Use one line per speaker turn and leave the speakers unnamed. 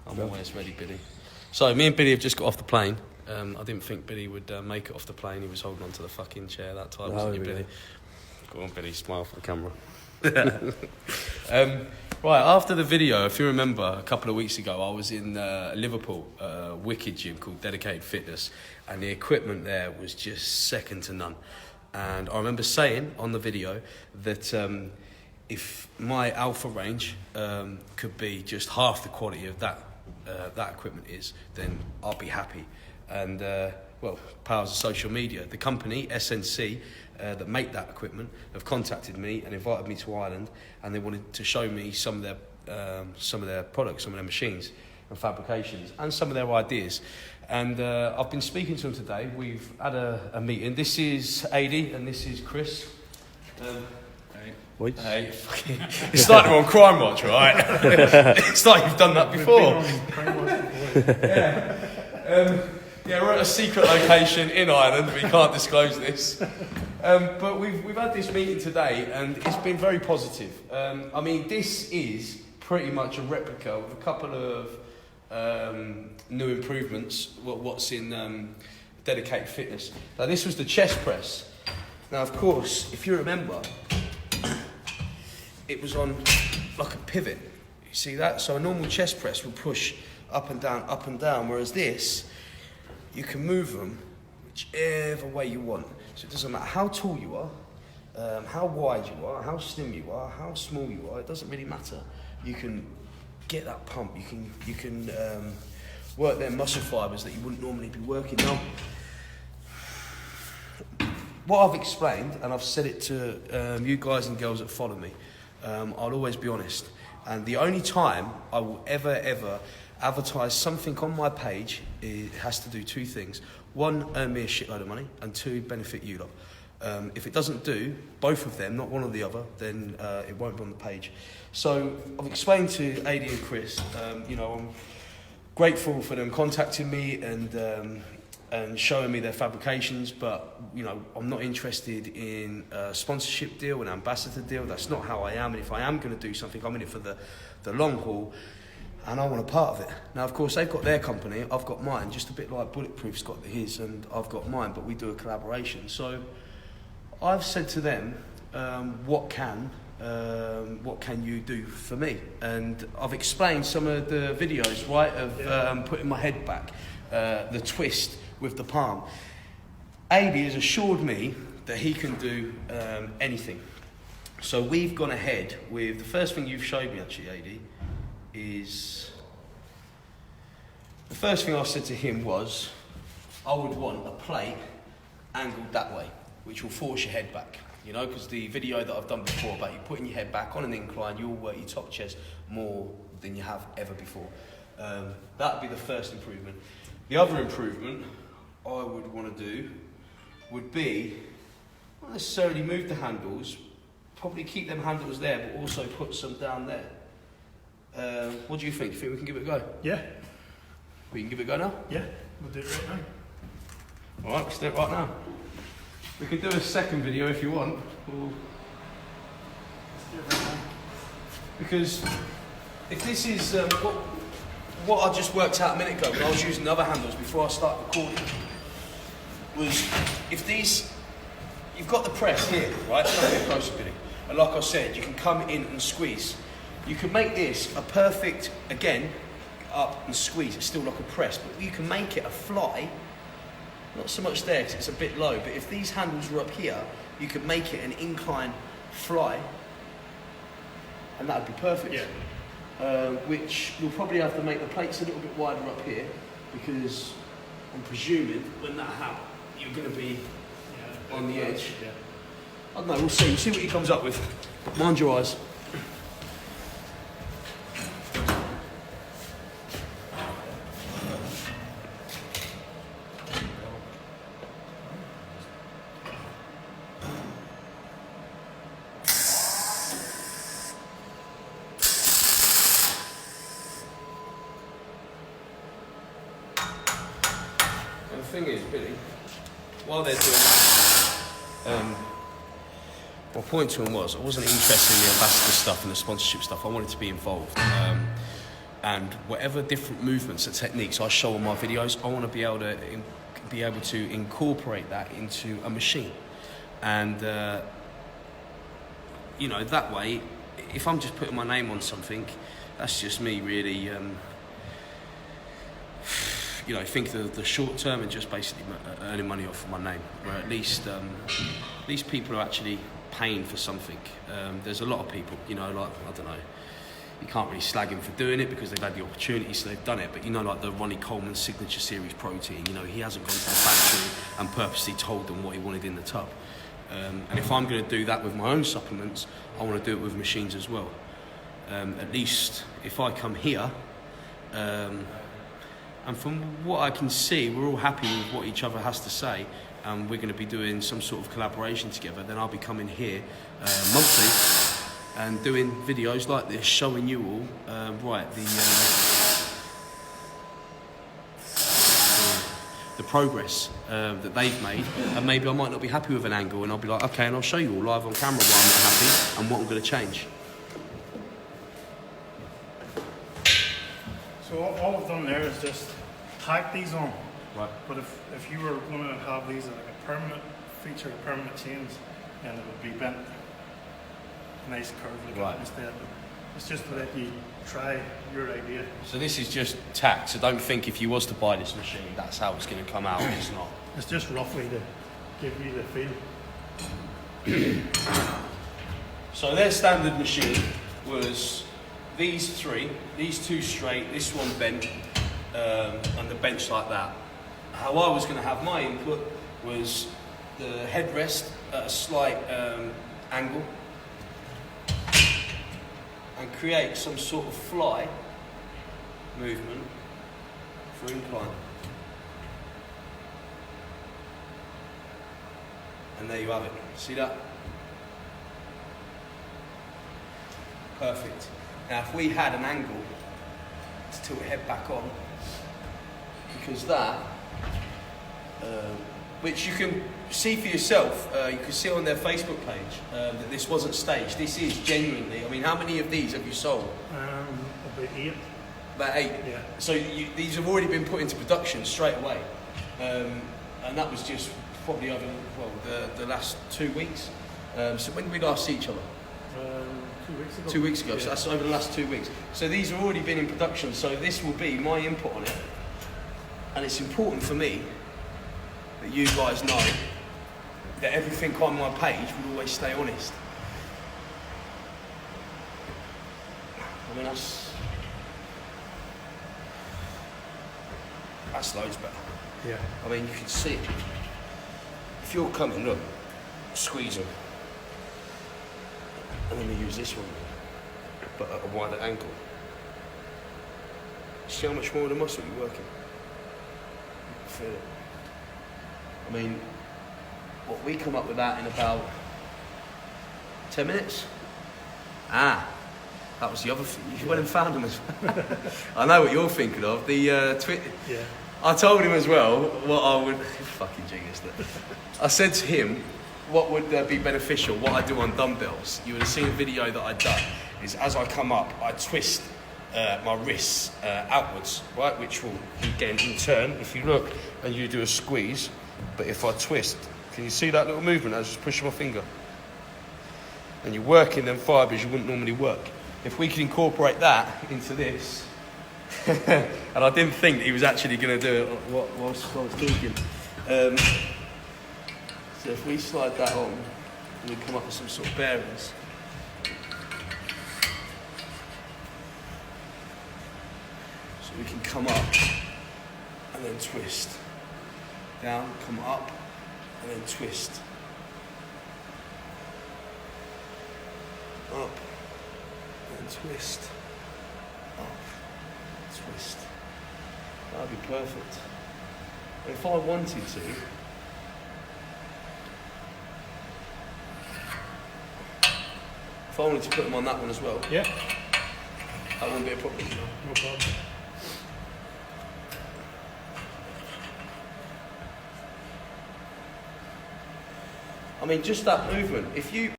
I'm always ready, Billy. So me and Billy have just got off the plane. I didn't think Billy would make it off the plane. He was holding on to the fucking chair that time, wasn't you, Billy? Go on, Billy, smile for the camera. Right, after the video, if you remember, a couple of weeks ago, I was in Liverpool, a wicked gym called Dedicated Fitness, and the equipment there was just second to none. And I remember saying on the video that if my Alpha range could be just half the quality of that equipment is, then I'll be happy. And well, powers of social media, the company SNC that make that equipment have contacted me and invited me to Ireland, and they wanted to show me some of their products, some of their machines and fabrications, and some of their ideas. And I've been speaking to them today. We've had a meeting. This is AD and this is Chris. Hey, it's like we're on Crime Watch, right? It's like you've done that before. Yeah, we're at a secret location in Ireland. We can't disclose this. But we've had this meeting today, and it's been very positive. I mean, this is pretty much a replica with a couple of new improvements. What's in Dedicated Fitness. Now, this was the chest press. Now, of course, if you remember, it was on like a pivot. You see that? So a normal chest press will push up and down, whereas this, you can move them whichever way you want. So it doesn't matter how tall you are, how wide you are, how slim you are, how small you are. It doesn't really matter. You can get that pump. You can work their muscle fibres that you wouldn't normally be working on. What I've explained, and I've said it to you guys and girls that follow me, I'll always be honest. And the only time I will ever advertise something on my page, it has to do two things. One, earn me a shitload of money, and two, benefit you lot. If it doesn't do both of them, not one or the other, then it won't be on the page. So I've explained to AD and Chris, I'm grateful for them contacting me and showing me their fabrications, but I'm not interested in a sponsorship deal, an ambassador deal. That's not how I am. And if I am going to do something, I'm in it for the long haul, and I want a part of it. Now, of course, they've got their company, I've got mine, just a bit like Bulletproof's got his, and I've got mine, but we do a collaboration. So I've said to them, what can you do for me? And I've explained some of the videos, right, of putting my head back, the twist with the palm. AD has assured me that he can do anything. So we've gone ahead with, the first thing you've showed me actually, AD, is, the first thing I said to him was, I would want a plate angled that way, which will force your head back. Because the video that I've done before about you putting your head back on an incline, you'll work your top chest more than you have ever before. That would be the first improvement. The other improvement I would want to do would be, not necessarily move the handles, probably keep them handles there, but also put some down there. What do you think? Do you think we can give it a go?
Yeah.
We can give it a go now?
Yeah, we'll do it right now.
Alright, let's do it right now. We can do a second video if you want.
Let's do it right now.
Because if this is what I just worked out a minute ago when I was using the other handles before I started recording, was if these, you've got the press here, right? Come a bit closer, Billy. And like I said, you can come in and squeeze. You can make this a perfect, again, up and squeeze. It's still like a press, but you can make it a fly. Not so much there because it's a bit low, but if these handles were up here, you could make it an incline fly, and that would be perfect.
Yeah.
Which you'll probably have to make the plates a little bit wider up here, because I'm presuming when that happens, you're going to be on the edge.
Yeah.
I don't know, we'll see. We'll see what he comes up with. Mind your eyes. The thing is, Billy, while they're doing that, my point to him was I wasn't interested in the ambassador stuff and the sponsorship stuff. I wanted to be involved. and whatever different movements and techniques I show on my videos, I want to be able to incorporate that into a machine. And you know, that way, if I'm just putting my name on something, that's just me really, you know, think the short term and just basically earning money off of my name, where at least people are actually paying for something. There's a lot of people, you know, like, I don't know, you can't really slag him for doing it because they've had the opportunity, so they've done it. But you know, like the Ronnie Coleman Signature Series protein, you know, he hasn't gone to the factory and purposely told them what he wanted in the tub. And if I'm going to do that with my own supplements, I want to do it with machines as well. At least if I come here, and from what I can see, we're all happy with what each other has to say, and we're going to be doing some sort of collaboration together, then I'll be coming here monthly and doing videos like this, showing you all, the progress that they've made. And maybe I might not be happy with an angle, and I'll be like, okay, and I'll show you all live on camera why I'm not happy and what I'm going to change.
So all I've done there is just tack these on.
Right.
But if you were going to have these as like a permanent feature, permanent chains, then it would be bent. Nice curve like
Right.
that instead. But it's just to let you try your idea.
So this is just tack, so don't think if you was to buy this machine, that's how it's going to come out. It's not.
It's just roughly to give you the feel.
So their standard machine was these two straight, this one bent, and the bench like that. How I was going to have my input was the headrest at a slight angle, and create some sort of fly movement for incline. And there you have it. See that? Perfect. Now if we had an angle to tilt head back on, because that, which you can see for yourself, you can see on their Facebook page that this wasn't staged. This is genuinely, I mean, how many of these have you sold?
About 8.
About 8?
Yeah.
So these have already been put into production straight away. And that was just probably over, well, the last 2 weeks. So when did we last see each other?
2 weeks ago.
2 weeks ago,
Yeah.
so that's over the last 2 weeks. So these have already been in production, so this will be my input on it. And it's important for me that you guys know that everything on my page will always stay honest. I mean, that's loads better.
Yeah.
I mean, you can see it. If you're coming, look, squeeze them. And then we use this one, but at a wider angle. See how much more of the muscle you're working? Feel it. I mean, what we come up with that in about 10 minutes? Ah, that was the other thing. You went and found him as well. I know what you're thinking of. The
Yeah.
I told him as well what I would. Fucking genius. I said to him, what would be beneficial, what I do on dumbbells. You would have seen a video that I'd done, is as I come up, I twist my wrists outwards, right, which will, again, in turn, if you look and you do a squeeze, but if I twist, can you see that little movement? I just push my finger. And you're working them fibres you wouldn't normally work. If we can incorporate that into this, and I didn't think that he was actually going to do it whilst I was talking. So if we slide that on, and we come up with some sort of bearings. So we can come up and then twist. Down, come up, and then twist. Up, and twist. Up, twist. That'd be perfect. If I wanted to, if I wanted to put them on that one as well,
Yeah.
that wouldn't be a problem.
No problem.
I mean, just that movement. If you